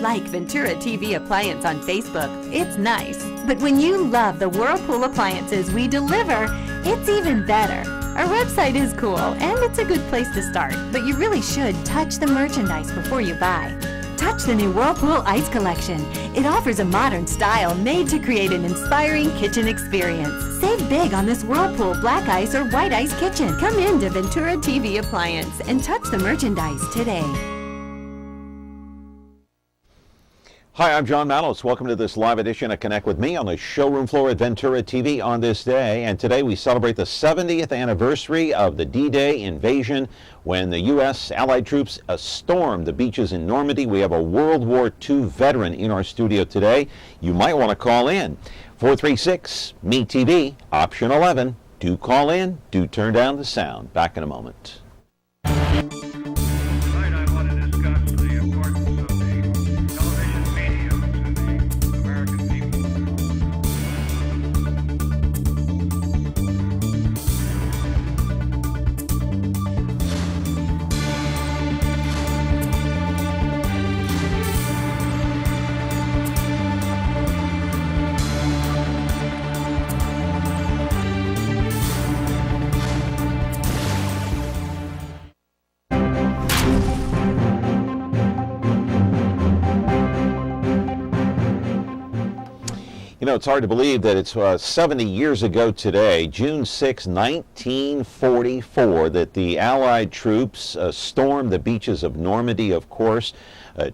like Ventura TV Appliance on Facebook, it's nice. But when you love the Whirlpool appliances we deliver, it's even better. Our website is cool, and it's a good place to start, but you really should touch the merchandise before you buy. Touch the new Whirlpool Ice Collection. It offers a modern style made to create an inspiring kitchen experience. Save big on this Whirlpool Black Ice or White Ice kitchen. Come in to Ventura TV Appliance and touch the merchandise today. Hi, I'm John Malos. Welcome to this live edition of Connect with Me on the showroom floor at Ventura TV on this day. And today we celebrate the 70th anniversary of the D-Day invasion when the U.S. Allied troops stormed the beaches in Normandy. We have a World War II veteran in our studio today. You might want to call in. 436-MeTV, option 11. Do call in. Do turn down the sound. Back in a moment. You know, it's hard to believe that it's 70 years ago today, June 6, 1944, that the Allied troops stormed the beaches of Normandy, of course,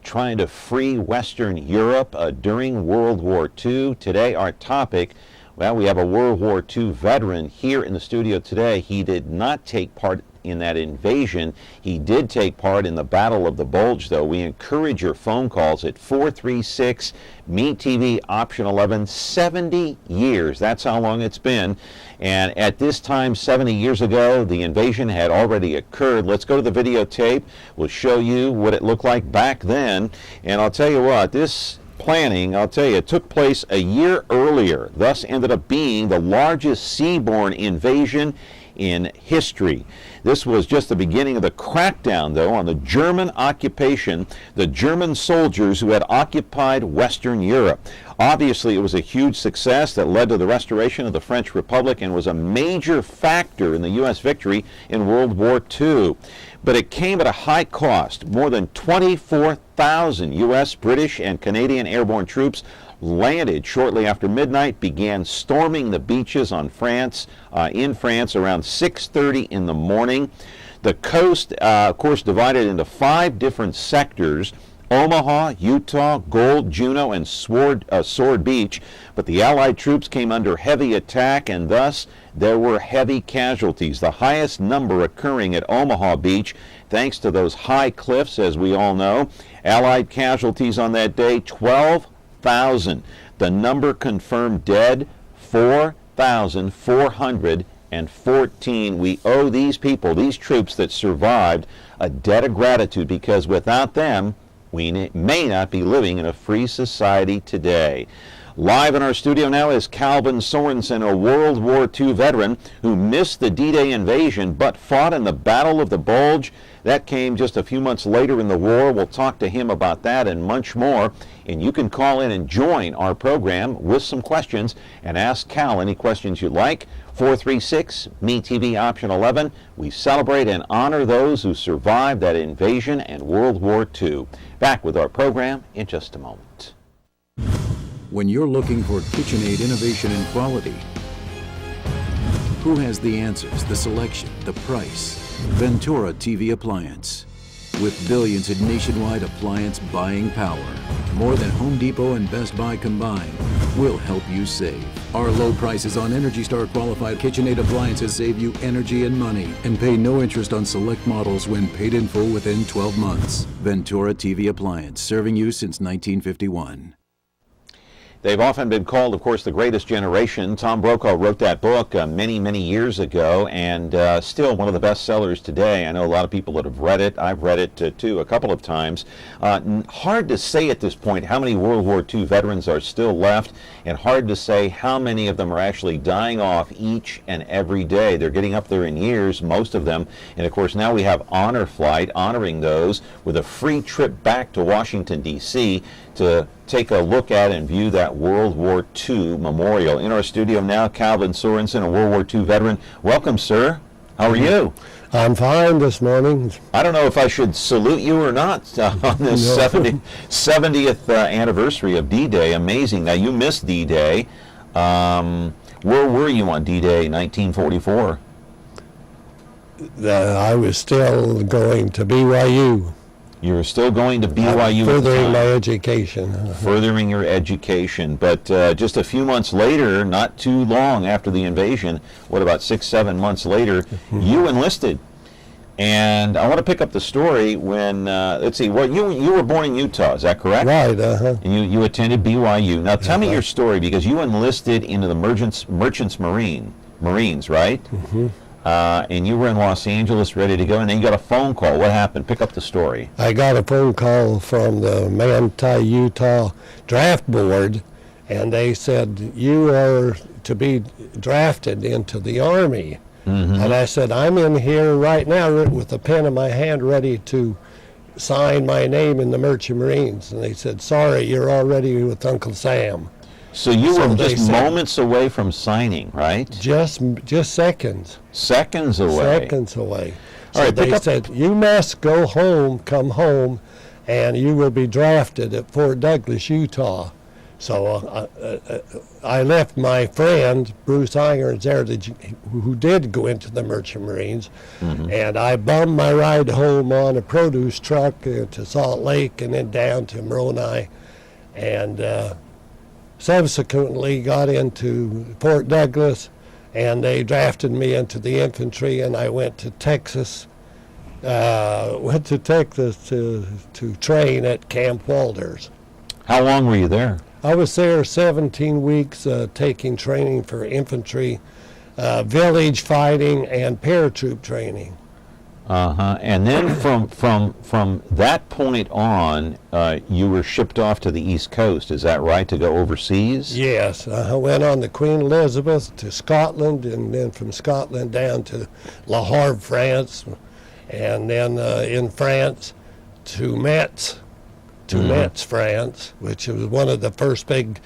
trying to free Western Europe during World War II. Today, our topic, well, we have a World War II veteran here in the studio today. He did not take part in that invasion. He did take part in the Battle of the Bulge, though. We encourage your phone calls at 436-MeTV, option 11. 70 years, that's how long it's been. And at this time, 70 years ago, the invasion had already occurred. Let's go to the videotape. We'll show you what it looked like back then. And I'll tell you what, this planning, I'll tell you, it took place a year earlier, thus ended up being the largest seaborne invasion in history. This was just the beginning of the crackdown, though, on the German occupation, the German soldiers who had occupied Western Europe. Obviously, it was a huge success that led to the restoration of the French Republic and was a major factor in the U.S. victory in World War II. But it came at a high cost. More than 24,000 U.S., British, and Canadian airborne troops landed shortly after midnight, began storming the beaches in France around 6:30 in the morning. The coast, of course, divided into 5 different sectors: Omaha, Utah, Gold, Juneau, and Sword Beach. But the Allied troops came under heavy attack, and thus there were heavy casualties, the highest number occurring at Omaha Beach, thanks to those high cliffs, as we all know. Allied casualties on that day, 12,000. The number confirmed dead, 4,414. We owe these people, these troops that survived, a debt of gratitude, because without them, we may not be living in a free society today. Live in our studio now is Cal Sorensen, a World War II veteran who missed the D-Day invasion but fought in the Battle of the Bulge. That came just a few months later in the war. We'll talk to him about that and much more. And you can call in and join our program with some questions and ask Cal any questions you'd like. 436-MeTV, option 11. We celebrate and honor those who survived that invasion and World War II. Back with our program in just a moment. When you're looking for KitchenAid innovation and quality, who has the answers, the selection, the price? Ventura TV Appliance. With billions in nationwide appliance buying power, more than Home Depot and Best Buy combined, we'll help you save. Our low prices on Energy Star qualified KitchenAid appliances save you energy and money, and pay no interest on select models when paid in full within 12 months. Ventura TV Appliance, serving you since 1951. They've often been called, of course, the greatest generation. Tom Brokaw wrote that book many, many years ago, and still one of the best sellers today. I know a lot of people that have read it. I've read it too a couple of times. Hard to say at this point how many World War II veterans are still left, and hard to say how many of them are actually dying off each and every day. They're getting up there in years, most of them, and of course now we have Honor Flight honoring those with a free trip back to Washington, D.C. to take a look at and view that World War II memorial. In our studio now, Cal Sorensen, a World War II veteran. Welcome, sir. How are you? I'm fine this morning. I don't know if I should salute you or not on this 70th anniversary of D-Day. Amazing. Now, you missed D-Day. Where were you on D-Day 1944? I was still going to BYU. You were still going to BYU furthering my education. Furthering your education. But just a few months later, not too long after the invasion, what, about 6-7 months later, you enlisted. And I want to pick up the story when, let's see, well, you were born in Utah, is that correct? Right, And you attended BYU. Now tell me your story, because you enlisted into the Merchants Marines, right? And you were in Los Angeles ready to go, and then you got a phone call. What happened? Pick up the story. I got a phone call from the Manti, Utah draft board, and they said, you are to be drafted into the Army. And I said, I'm in here right now with a pen in my hand ready to sign my name in the Merchant Marines. And they said, sorry, you're already with Uncle Sam. So you were just moments away from signing, right? Just seconds. Seconds away. Seconds away. All right, they said, you must go home, come home, and you will be drafted at Fort Douglas, Utah. So I left my friend, Bruce Irons, there, who did go into the Merchant Marines, and I bummed my ride home on a produce truck to Salt Lake and then down to Moroni, and subsequently got into Fort Douglas, and they drafted me into the infantry, and I went to Texas. To train at Camp Walters. How long were you there? I was there 17 weeks taking training for infantry, village fighting, and paratroop training. And then from that point on, you were shipped off to the East Coast, is that right, to go overseas? Yes, I went on the Queen Elizabeth to Scotland, and then from Scotland down to Le Havre, France, and then in France to Metz. Metz, France, which was one of the first big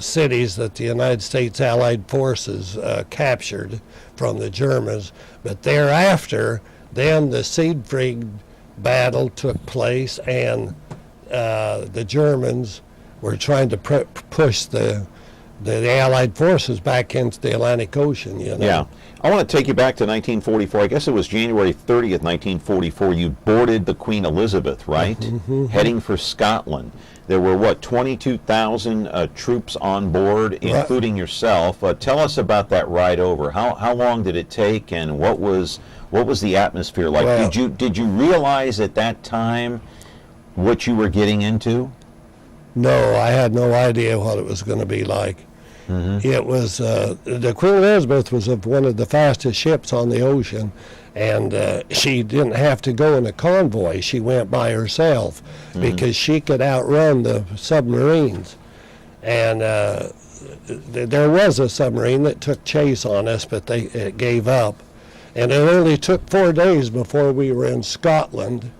cities that the United States Allied Forces captured from the Germans. But thereafter, then the Siegfried battle took place, and the Germans were trying to push the Allied forces back into the Atlantic Ocean, you know. Yeah. I want to take you back to 1944. I guess it was January 30th, 1944. You boarded the Queen Elizabeth, right? Heading for Scotland. There were, what, 22,000 troops on board, including yourself. Tell us about that ride over. How long did it take, and what was the atmosphere like? Well, did you realize at that time what you were getting into? No, I had no idea what it was going to be like. It was, the Queen Elizabeth was one of the fastest ships on the ocean, and she didn't have to go in a convoy. She went by herself because she could outrun the submarines. And there was a submarine that took chase on us, but it gave up. And it only took 4 days before we were in Scotland.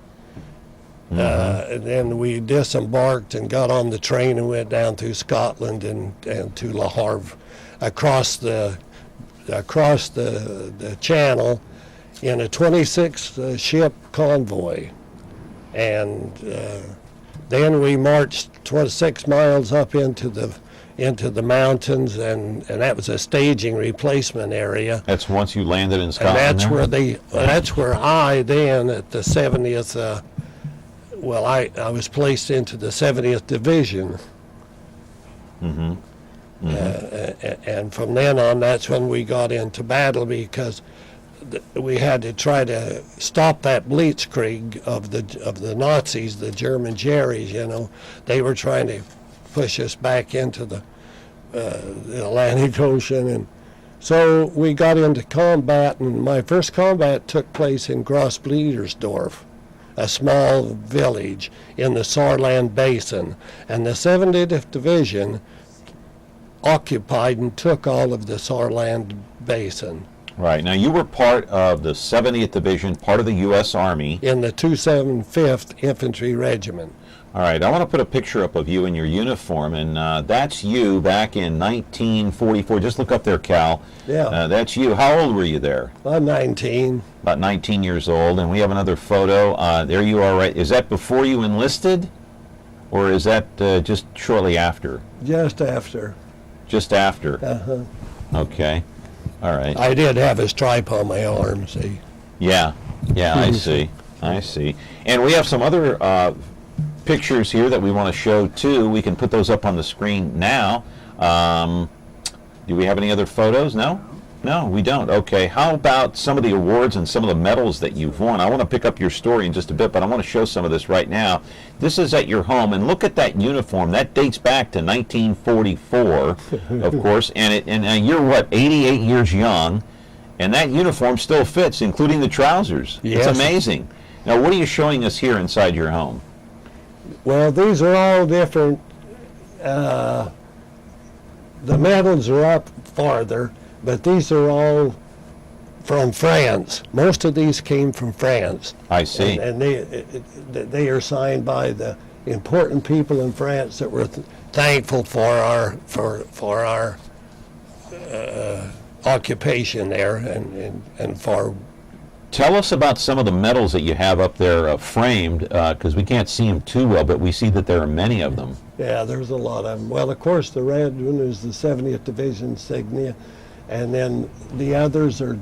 And then we disembarked and got on the train and went down through Scotland and to Le Havre, across the channel in a 26 ship convoy, and then we marched 26 miles up into the mountains, and that was a staging replacement area. That's once you landed in Scotland. And that's where I then at the 70th. Well, I was placed into the 70th Division. And from then on, that's when we got into battle, because we had to try to stop that blitzkrieg of the Nazis, the German Jerries, you know. They were trying to push us back into the Atlantic Ocean. And so we got into combat, and my first combat took place in Grossbledersdorf, a small village in the Saarland Basin. And the 70th Division occupied and took all of the Saarland Basin. Right. Now, you were part of the 70th Division, part of the U.S. Army. In the 275th Infantry Regiment. All right. I want to put a picture up of you in your uniform, and that's you back in 1944. Just look up there, Cal. Yeah. That's you. How old were you there? I'm 19. About 19 years old. And we have another photo. There you are, right? Is that before you enlisted, or is that just shortly after? Just after. Just after? Uh-huh. Okay. All right. I did have a stripe on my arm, see? Yeah. Yeah, I see. I see. And we have some other pictures here that we want to show, too. We can put those up on the screen now. Do we have any other photos? No? No, we don't. Okay. How about some of the awards and some of the medals that you've won? I want to pick up your story in just a bit, but I want to show some of this right now. This is at your home, and look at that uniform. That dates back to 1944, of course, and you're, what, 88 years young, and that uniform still fits, including the trousers. Yes. It's amazing. Now, what are you showing us here inside your home? Well, these are all different. The medals are up farther, but these are all from France. Most of these came from France. I see. And they are signed by the important people in France that were thankful for our occupation there and for. Tell us about some of the medals that you have up there framed, because we can't see them too well, but we see that there are many of them. Yeah, there's a lot of them. Well, of course, the red one is the 70th Division insignia, and then the others are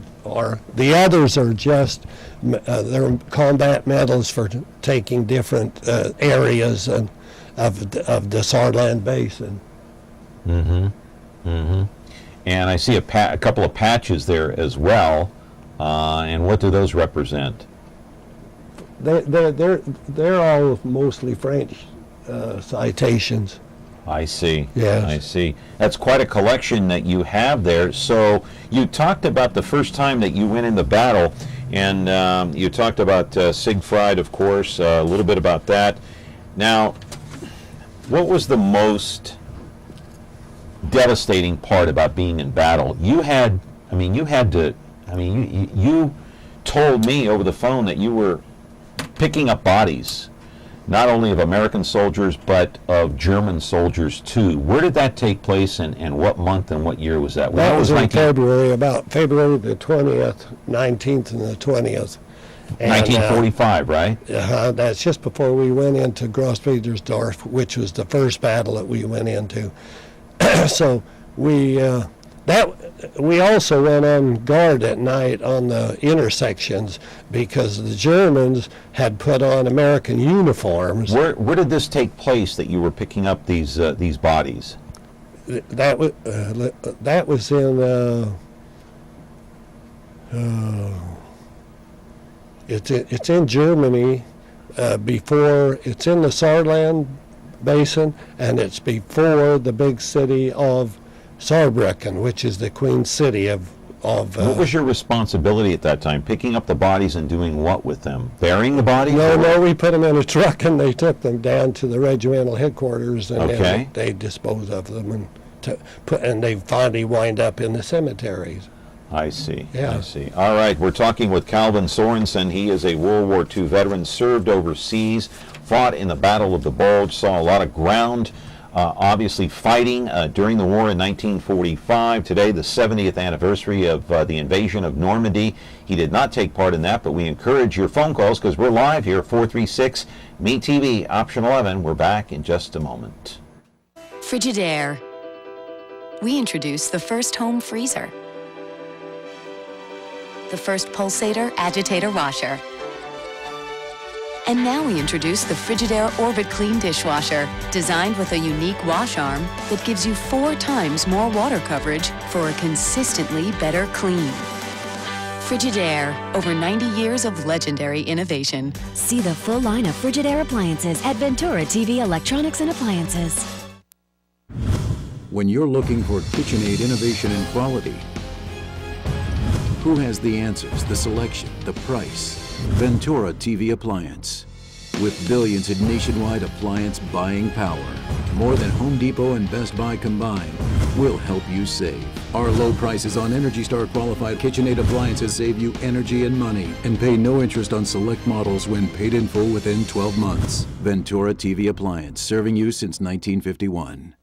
just they're combat medals for taking different areas of the Saarland Basin. Mm-hmm. Mm-hmm. And I see a couple of patches there as well. And what do those represent? They're all mostly French citations. I see. Yes. I see. That's quite a collection that you have there. So you talked about the first time that you went into battle, and you talked about Siegfried, of course, a little bit about that. Now, what was the most devastating part about being in battle? You told me over the phone that you were picking up bodies, not only of American soldiers, but of German soldiers, too. Where did that take place, and what month and what year was that? That was in February, about February the 20th, 19th and the 20th. And, 1945, right? That's just before we went into Grossbledersdorf, which was the first battle that we went into. So we also went on guard at night on the intersections because the Germans had put on American uniforms. Where did this take place that you were picking up these bodies? That was in it's in Germany. It's in the Saarland Basin, and it's before the big city of Saarbrücken, which is the Queen City of. What was your responsibility at that time? Picking up the bodies and doing what with them? Burying the bodies? No, we put them in a truck and they took them down to the regimental headquarters, and then they disposed of them and they finally wind up in the cemeteries. I see. Yeah. I see. All right, we're talking with Cal Sorensen. He is a World War II veteran, served overseas, fought in the Battle of the Bulge, saw a lot of ground. Obviously fighting during the war in 1945. Today, the 70th anniversary of the invasion of Normandy. He did not take part in that, but we encourage your phone calls because we're live here, 436 MeTV, option 11. We're back in just a moment. Frigidaire. We introduced the first home freezer, the first pulsator agitator washer, and now we introduce the Frigidaire Orbit Clean dishwasher, designed with a unique wash arm that gives you 4 times more water coverage for a consistently better clean. Frigidaire, over 90 years of legendary innovation. See the full line of Frigidaire appliances at Ventura TV Electronics and Appliances. When you're looking for KitchenAid innovation and quality, who has the answers, the selection, the price? Ventura TV Appliance. With billions in nationwide appliance buying power, more than Home Depot and Best Buy combined, we'll help you save. Our low prices on Energy Star qualified KitchenAid appliances save you energy and money and pay no interest on select models when paid in full within 12 months. Ventura TV Appliance, serving you since 1951.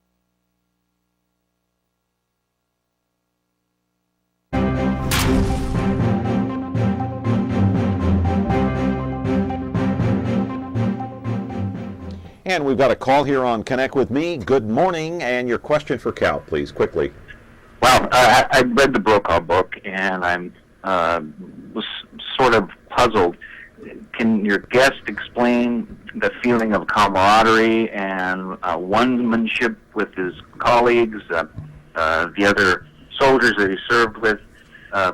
And we've got a call here on Connect With Me. Good morning, and your question for Cal, please, quickly. Well, I read the Brokaw book, and I was sort of puzzled. Can your guest explain the feeling of camaraderie and one-manship with his colleagues, the other soldiers that he served with?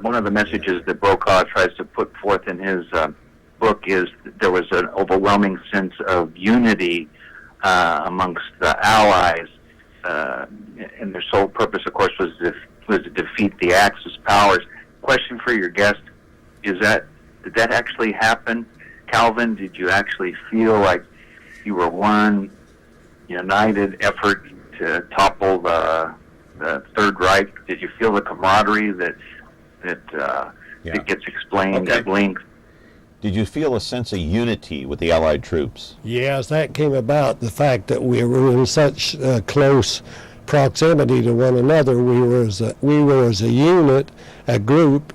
One of the messages that Brokaw tries to put forth in his book is that there was an overwhelming sense of unity amongst the Allies, and their sole purpose, of course, was to defeat the Axis powers. Question for your guest: did that actually happen, Calvin? Did you actually feel like you were one united effort to topple the Third Reich? Did you feel the camaraderie that gets explained at length? Did you feel a sense of unity with the Allied troops? Yes, that came about the fact that we were in such close proximity to one another. We were as a unit, a group,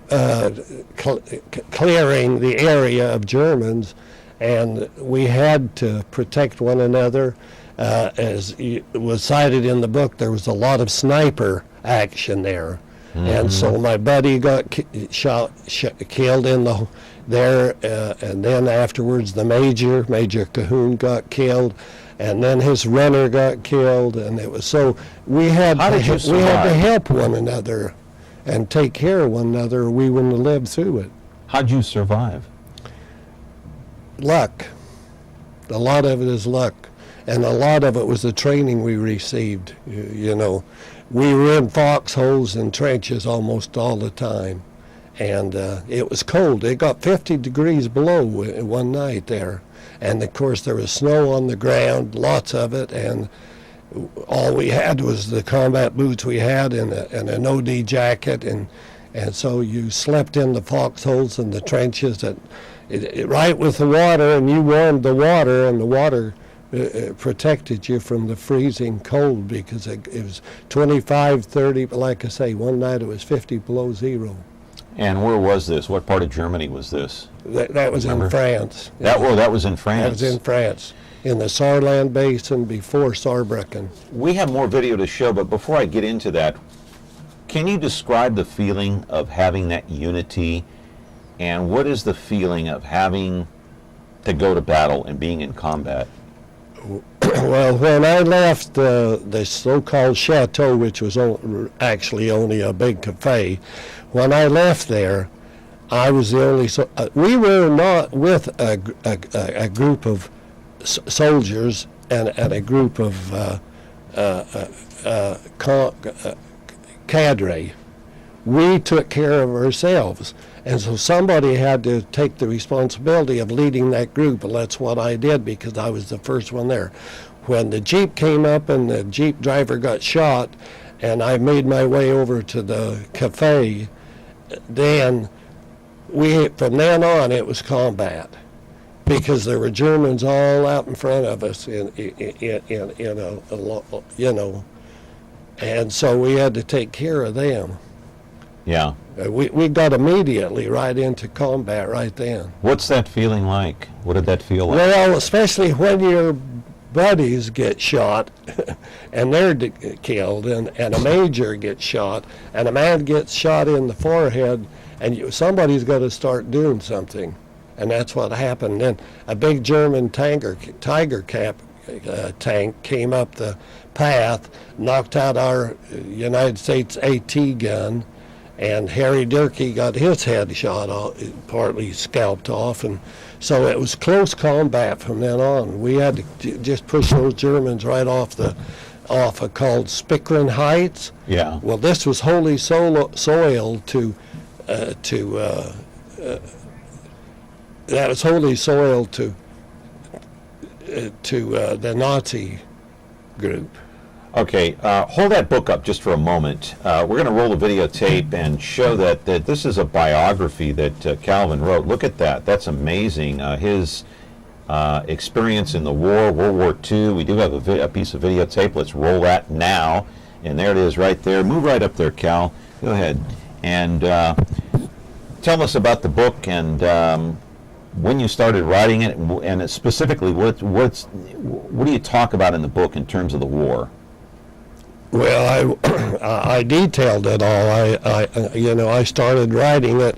clearing the area of Germans, and we had to protect one another. As was cited in the book, there was a lot of sniper action there. Mm-hmm. And so my buddy got killed in there, and then afterwards the Major Cahoon got killed, and then his runner got killed, and it was so we had to help one another and take care of one another, or we wouldn't have lived through it. How'd you survive? Luck. A lot of it is luck, and a lot of it was the training we received. We were in foxholes and trenches almost all the time, and it was cold. It got 50 degrees below one night there, and of course there was snow on the ground, lots of it, and all we had was the combat boots we had and an OD jacket, and so you slept in the foxholes and the trenches right with the water, and you warmed the water, and the water protected you from the freezing cold, because it was 25, 30, but like I say, one night it was 50 below zero. And where was this? What part of Germany was this? That was in France. That was in France? That was in France, in the Saarland Basin before Saarbrücken. We have more video to show, but before I get into that, can you describe the feeling of having that unity, and what is the feeling of having to go to battle and being in combat? Well, when I left the so-called chateau, which was actually only a big cafe, when I left there, I was the only. We were not with a group of soldiers and a group of cadre. We took care of ourselves. And so somebody had to take the responsibility of leading that group, and that's what I did, because I was the first one there. When the Jeep came up and the Jeep driver got shot, and I made my way over to the cafe, then from then on it was combat, because there were Germans all out in front of us, and so we had to take care of them. Yeah. We got immediately right into combat right then. What's that feeling like? What did that feel like? Well, especially when your buddies get shot and they're killed, and a major gets shot, and a man gets shot in the forehead, and somebody's got to start doing something. And that's what happened. Then a big German Tiger Cap tank came up the path, knocked out our United States AT gun, and Harry Durkee got his head shot off, partly scalped off, and so it was close combat from then on. We had to just push those Germans right off the off called Spickran Heights. Yeah. Well, this was wholly soiled to that was wholly soiled to the Nazi group. Okay, hold that book up just for a moment. We're going to roll the videotape and show that this is a biography that Calvin wrote. Look at that. That's amazing. His experience in the war, World War II. We do have a piece of videotape. Let's roll that now. And there it is right there. Move right up there, Cal. Go ahead. And tell us about the book and when you started writing it, and specifically, what do you talk about in the book in terms of the war? Well, I detailed it all. I started writing it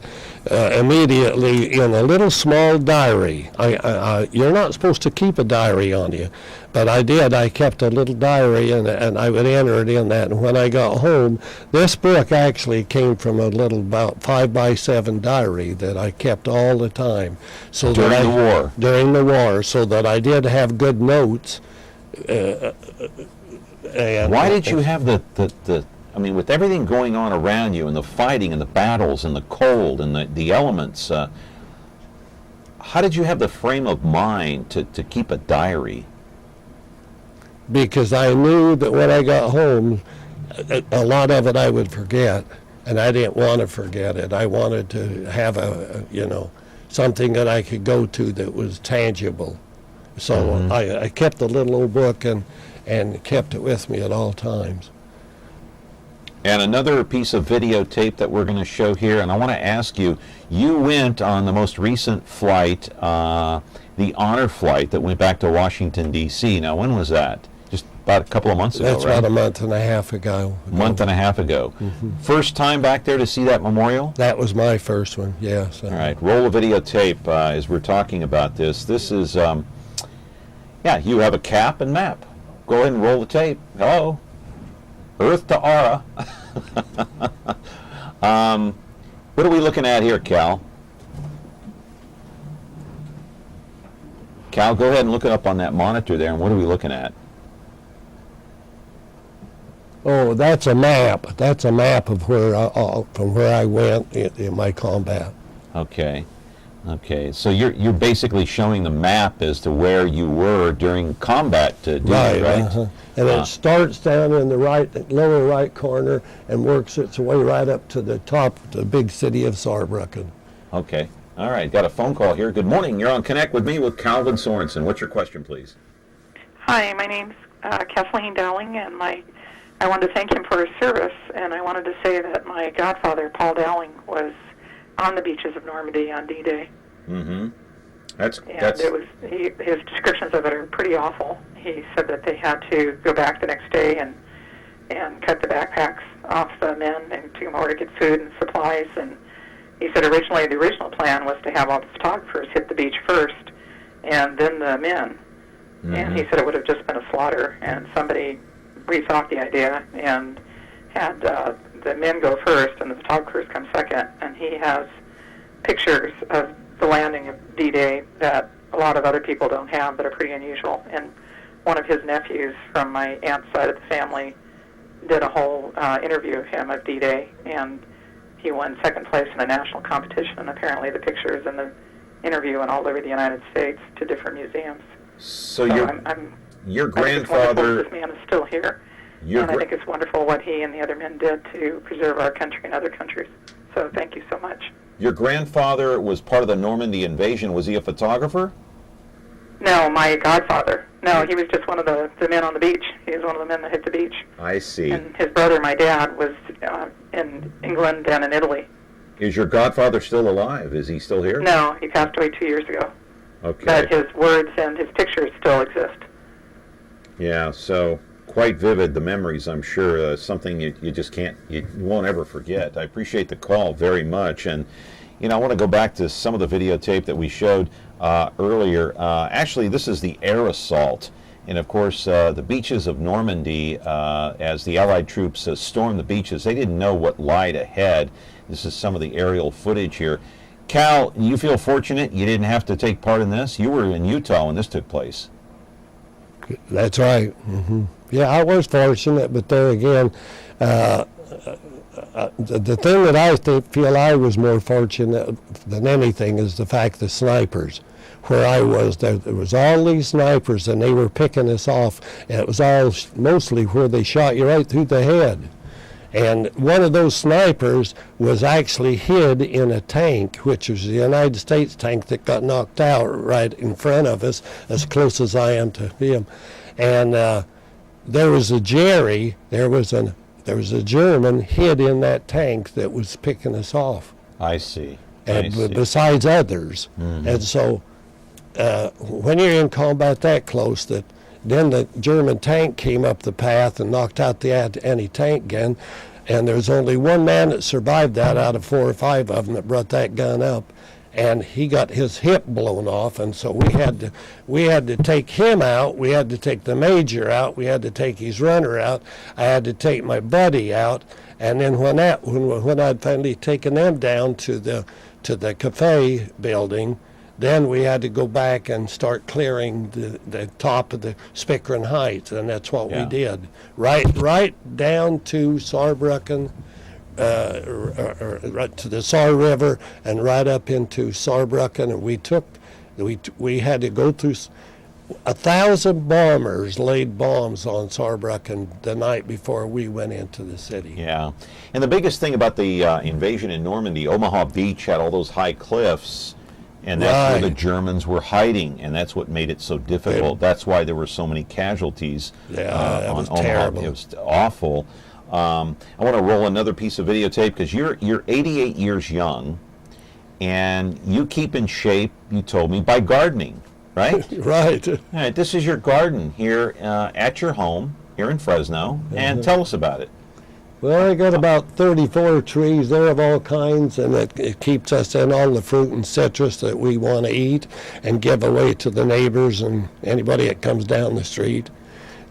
immediately in a little small diary. You're not supposed to keep a diary on you, but I did. I kept a little diary, and I would enter it in that. And when I got home, this book actually came from a little about 5x7 diary that I kept all the time. So during the war. During the war, so that I did have good notes. Why did you have I mean, with everything going on around you and the fighting and the battles and the cold and the elements, how did you have the frame of mind to keep a diary? Because I knew that when I got home, a lot of it I would forget, and I didn't want to forget it. I wanted to have something that I could go to that was tangible. So I kept the little old book and kept it with me at all times. And another piece of videotape that we're going to show here, and I want to ask you, you went on the most recent flight, the honor flight that went back to Washington, D.C. Now, when was that? Just about a couple of months ago, That's right? about a month and a half ago. Month and a half ago. First time back there to see that memorial? That was my first one, yes. All right, roll a videotape as we're talking about this. This is, you have a cap and map. Go ahead and roll the tape. Hello. Earth to Aura. What are we looking at here, Cal? Cal, go ahead and look it up on that monitor there, and what are we looking at? Oh, that's a map. That's a map of from where I went in my combat. Okay. Okay, so you're basically showing the map as to where you were during combat duty, right? And it starts down in the lower right corner and works its way right up to the top of the big city of Saarbrücken. Okay, all right, got a phone call here. Good morning, you're on Connect with me with Calvin Sorensen. What's your question, please? Hi, my name's Kathleen Dowling, and I wanted to thank him for his service, and I wanted to say that my godfather, Paul Dowling, was on the beaches of Normandy on D-Day. Mm-hmm. His descriptions of it are pretty awful. He said that they had to go back the next day and cut the backpacks off the men and took them over to get food and supplies. And he said originally the original plan was to have all the photographers hit the beach first and then the men. Mm-hmm. And he said it would have just been a slaughter. And somebody rethought the idea and had the men go first and the photographers come second. And he has pictures of the landing of D-Day that a lot of other people don't have that are pretty unusual. And one of his nephews from my aunt's side of the family did a whole interview of him of D-Day, and he won second place in a national competition, and apparently the pictures and the interview went all over the United States to different museums. So your I'm grandfather... This man is still here, and I think it's wonderful what he and the other men did to preserve our country and other countries. So thank you so much. Your grandfather was part of the Normandy invasion. Was he a photographer? No, my godfather. No, he was just one of the men on the beach. He was one of the men that hit the beach. I see. And his brother, my dad, was in England and in Italy. Is your godfather still alive? Is he still here? No, he passed away 2 years ago. Okay. But his words and his pictures still exist. Yeah, so quite vivid, the memories, I'm sure. Something you just can't, you won't ever forget. I appreciate the call very much. And, I want to go back to some of the videotape that we showed earlier. Actually, this is the air assault. And, of course, the beaches of Normandy, as the Allied troops stormed the beaches, they didn't know what lied ahead. This is some of the aerial footage here. Cal, you feel fortunate you didn't have to take part in this? You were in Utah when this took place. That's right. Mm-hmm. Yeah, I was fortunate, but there again, the thing that I feel I was more fortunate than anything is the fact the snipers. Where I was, there was all these snipers, and they were picking us off, and it was all mostly where they shot you right through the head. And one of those snipers was actually hid in a tank, which was the United States tank that got knocked out right in front of us, as close as I am to him. And there was a Jerry, there was a German hid in that tank that was picking us off. I see. And besides others. Mm-hmm. And so when you're in combat that close, then the German tank came up the path and knocked out the anti-tank gun, and there's only one man that survived that out of 4 or 5 of them that brought that gun up, and he got his hip blown off, and so we had to take him out. We had to take the major out. We had to take his runner out. I had to take my buddy out, and then when I'd finally taken them down to the cafe building, then we had to go back and start clearing the top of the Spickeren Heights, and that's what we did. Right down to Saarbrücken, right to the Saar River, and right up into Saarbrücken, and we had to go through 1,000 bombers laid bombs on Saarbrücken the night before we went into the city. Yeah, and the biggest thing about the invasion in Normandy, Omaha Beach had all those high cliffs. And that's where the Germans were hiding, and that's what made it so difficult. That's why there were so many casualties that on was Omaha. terrible. It was awful. I want to roll another piece of videotape because you're 88 years young, and you keep in shape, you told me, by gardening, right? Right. All right. This is your garden here at your home here in Fresno, and tell us about it. Well, I got about 34 trees there of all kinds, and it keeps us in all the fruit and citrus that we want to eat and give away to the neighbors and anybody that comes down the street.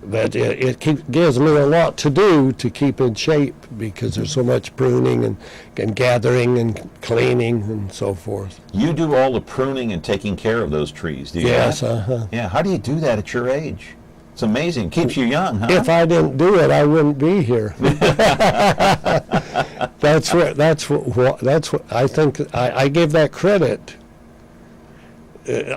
But it gives me a lot to do to keep in shape because there's so much pruning and gathering and cleaning and so forth. You do all the pruning and taking care of those trees, do you? Yes, Yeah, how do you do that at your age? It's amazing. Keeps you young, huh? If I didn't do it, I wouldn't be here. That's what I think. I give that credit.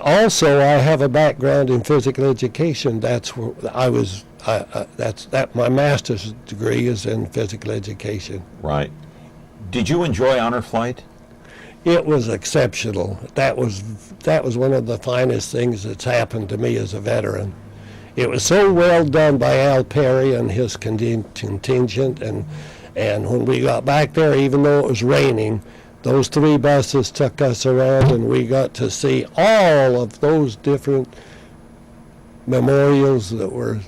Also, I have a background in physical education. That's where I was. My master's degree is in physical education. Right. Did you enjoy honor flight? It was exceptional. That was one of the finest things that's happened to me as a veteran. It was so well done by Al Perry and his contingent, and when we got back there, even though it was raining, those 3 buses took us around, and we got to see all of those different memorials that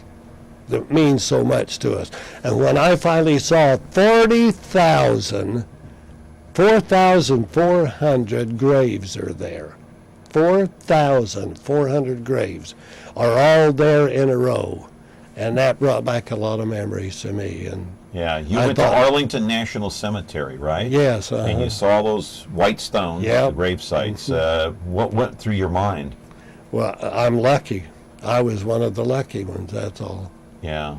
mean so much to us. And when I finally saw 4,400 graves are there. 4,400 graves are all there in a row, and that brought back a lot of memories to me. And yeah, you went to Arlington National Cemetery, right? Yes. And you saw those white stones, the grave sites. What went through your mind? Well, I'm lucky. I was one of the lucky ones, that's all. Yeah.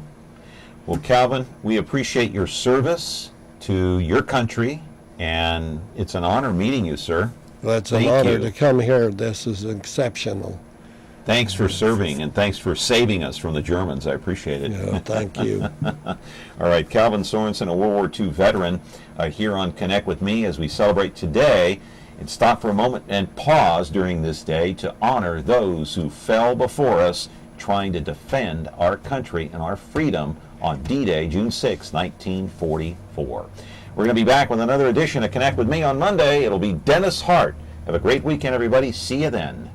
Well, Calvin, we appreciate your service to your country, and it's an honor meeting you, sir. Well, it's an honor to come here. This is exceptional. Thanks for serving, and thanks for saving us from the Germans. I appreciate it. Yeah, thank you. All right, Calvin Sorensen, a World War II veteran, here on Connect with Me as we celebrate today and stop for a moment and pause during this day to honor those who fell before us trying to defend our country and our freedom on D-Day, June 6, 1944. We're going to be back with another edition of Connect with Me on Monday. It'll be Dennis Hart. Have a great weekend, everybody. See you then.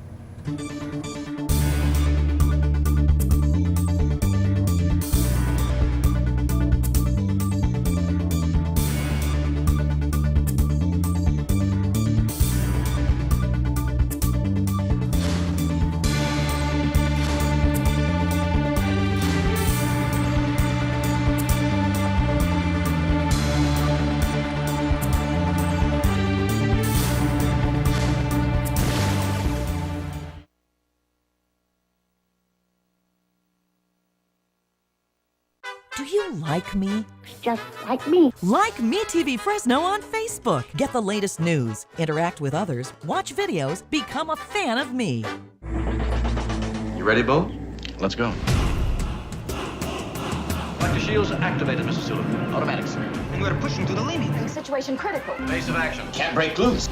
Do you like me? Just like me. Like MeTV Fresno on Facebook. Get the latest news, interact with others, watch videos, become a fan of me. You ready, Bo? Let's go. Dr. Shields activated, Mrs. Sullivan. Automatic, sir. And we're pushing to the limit. Situation critical. Base of action. Can't break loose.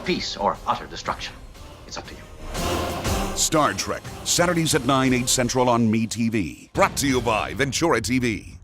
Peace or utter destruction. It's up to you. Star Trek, Saturdays at 9, 8 Central on MeTV. Brought to you by Ventura TV.